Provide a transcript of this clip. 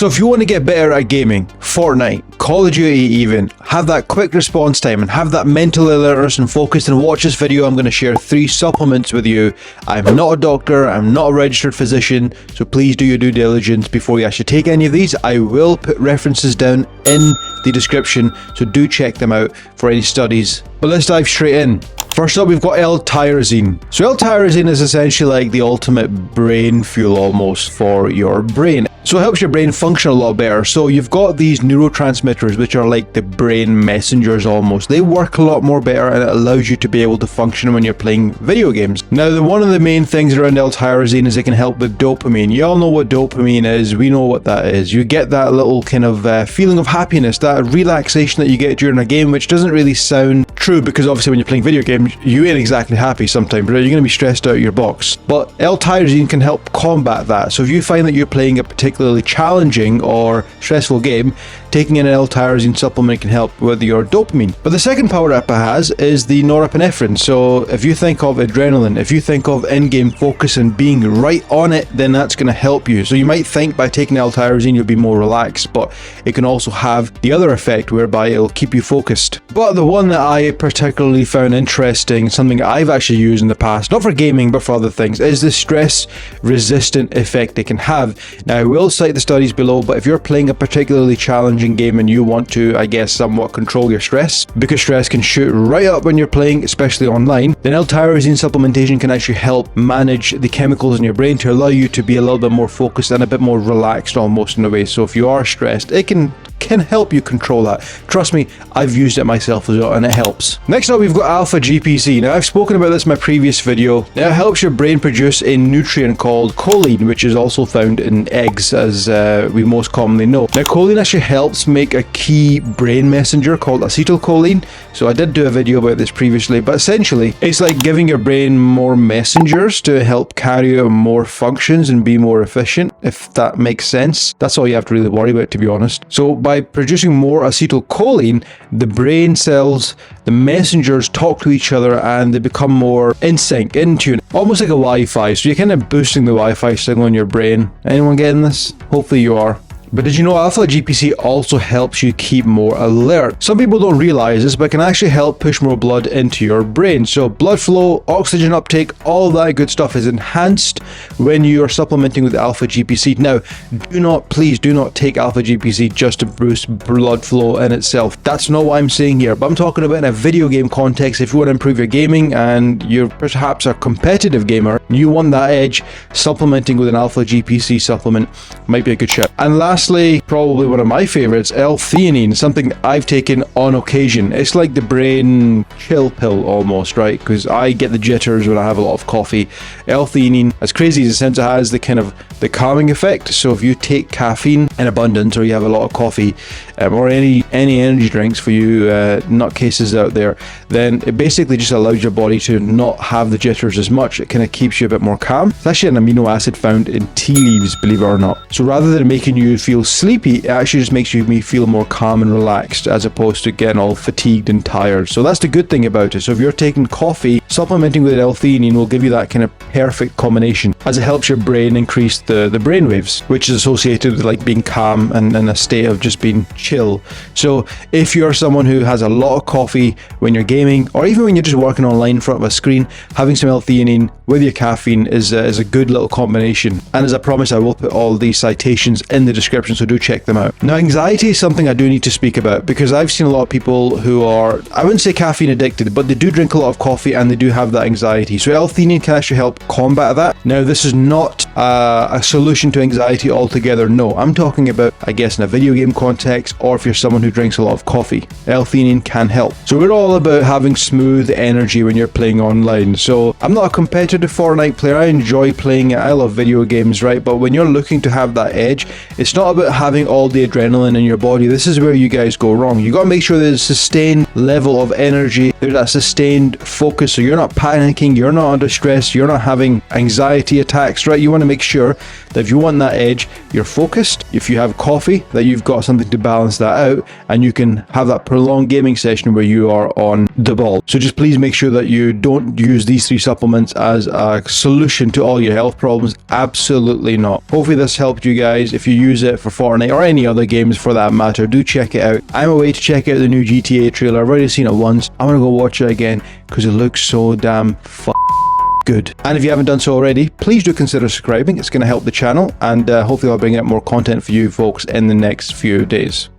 So if you want to get better at gaming, Fortnite, Call of Duty even, have that quick response time and have that mental alertness and focus, and watch this video. I'm going to share 3 supplements with you. I'm not a doctor, I'm not a registered physician, so please do your due diligence before you actually take any of these. I will put references down in the description, so do check them out for any studies. But let's dive straight in. First up, we've got L-Tyrosine. So L-Tyrosine is essentially like the ultimate brain fuel almost for your brain. So it helps your brain function a lot better. So you've got these neurotransmitters, which are like the brain messengers almost. They work a lot more better, and it allows you to be able to function when you're playing video games. Now, one of the main things around L-Tyrosine is it can help with dopamine. You all know what dopamine is. We know what that is. You get that little kind of feeling of happiness, that relaxation that you get during a game, which doesn't really sound true, because obviously when you're playing video games, you ain't exactly happy sometimes, but you're going to be stressed out of your box. But L-Tyrosine can help combat that. So if you find that you're playing a particularly challenging or stressful game, taking an L-Tyrosine supplement can help with your dopamine. But the second power up it has is the norepinephrine. So if you think of adrenaline, if you think of in-game focus and being right on it, then that's going to help you. So you might think by taking L-Tyrosine you'll be more relaxed, but it can also have the other effect whereby it'll keep you focused. But the one that I particularly found interesting, something I've actually used in the past, not for gaming but for other things, is the stress resistant effect it can have. Now I will cite the studies below, but if you're playing a particularly challenging game and you want to, I guess, somewhat control your stress, because stress can shoot right up when you're playing, especially online, then L-Tyrosine supplementation can actually help manage the chemicals in your brain to allow you to be a little bit more focused and a bit more relaxed almost in a way. So if you are stressed, it can help you control that. Trust me, I've used it myself as well, and it helps. Next up, we've got alpha GPC. Now I've spoken about this in my previous video. Now it helps your brain produce a nutrient called choline, which is also found in eggs, as we most commonly know. Now choline actually helps make a key brain messenger called acetylcholine. So I did do a video about this previously, but essentially it's like giving your brain more messengers to help carry out more functions and be more efficient, if that makes sense. That's all you have to really worry about, to be honest. So by producing more acetylcholine, the brain cells, the messengers talk to each other and they become more in sync, in tune, almost like a Wi-Fi. So you're kind of boosting the Wi-Fi signal in your brain. Anyone getting this? Hopefully you are. But did you know alpha GPC also helps you keep more alert? Some people don't realize this, but it can actually help push more blood into your brain. So blood flow, oxygen uptake, all that good stuff is enhanced when you are supplementing with alpha GPC. Now, please do not take alpha GPC just to boost blood flow in itself. That's not what I'm saying here, but I'm talking about in a video game context. If you want to improve your gaming and you're perhaps a competitive gamer, you want that edge, supplementing with an alpha GPC supplement might be a good shot. And lastly, probably one of my favorites, L-Theanine, something I've taken on occasion. It's like the brain chill pill almost, right? Because I get the jitters when I have a lot of coffee. L-Theanine, as crazy as it sounds, it has the kind of the calming effect. So if you take caffeine in abundance, or you have a lot of coffee, or any energy drinks for you nutcases out there, then it basically just allows your body to not have the jitters as much. It kind of keeps you a bit more calm. It's actually an amino acid found in tea leaves, believe it or not. So rather than making you feel sleepy, it actually just makes me feel more calm and relaxed, as opposed to getting all fatigued and tired. So that's the good thing about it. So if you're taking coffee, supplementing with L-Theanine will give you that kind of perfect combination, as it helps your brain increase the brain waves, which is associated with like being calm and in a state of just being chill. So if you're someone who has a lot of coffee when you're gaming, or even when you're just working online in front of a screen, having some L-Theanine with your caffeine is a good little combination. And as I promised, I will put all these citations in the description, so do check them out. Now, anxiety is something I do need to speak about, because I've seen a lot of people who are, I wouldn't say caffeine addicted, but they do drink a lot of coffee and they do have that anxiety. So L-Theanine can actually help combat that. Now, this is not a solution to anxiety altogether. No, I'm talking about, I guess, in a video game context, or if you're someone who drinks a lot of coffee, L-Theanine can help. So we're all about having smooth energy when you're playing online. So I'm not a competitive Fortnite player. I enjoy playing it. I love video games, right? But when you're looking to have that edge, it's not about having all the adrenaline in your body. This is where you guys go wrong. You got to make sure there's a sustained level of energy, there's that sustained focus, so you're not panicking, you're not under stress, you're not having anxiety attacks, right? You want to make sure that if you want that edge, you're focused. If you have coffee, that you've got something to balance that out, and you can have that prolonged gaming session where you are on the ball. So just please make sure that you don't use these 3 supplements as a solution to all your health problems. Absolutely not. Hopefully this helped you guys. If you use it for Fortnite or any other games for that matter, do check it out. I'm away to check out the new GTA trailer. I've already seen it once. I'm gonna go watch it again because it looks so damn good. And if you haven't done so already, please do consider subscribing. It's going to help the channel, and hopefully I'll bring out more content for you folks in the next few days.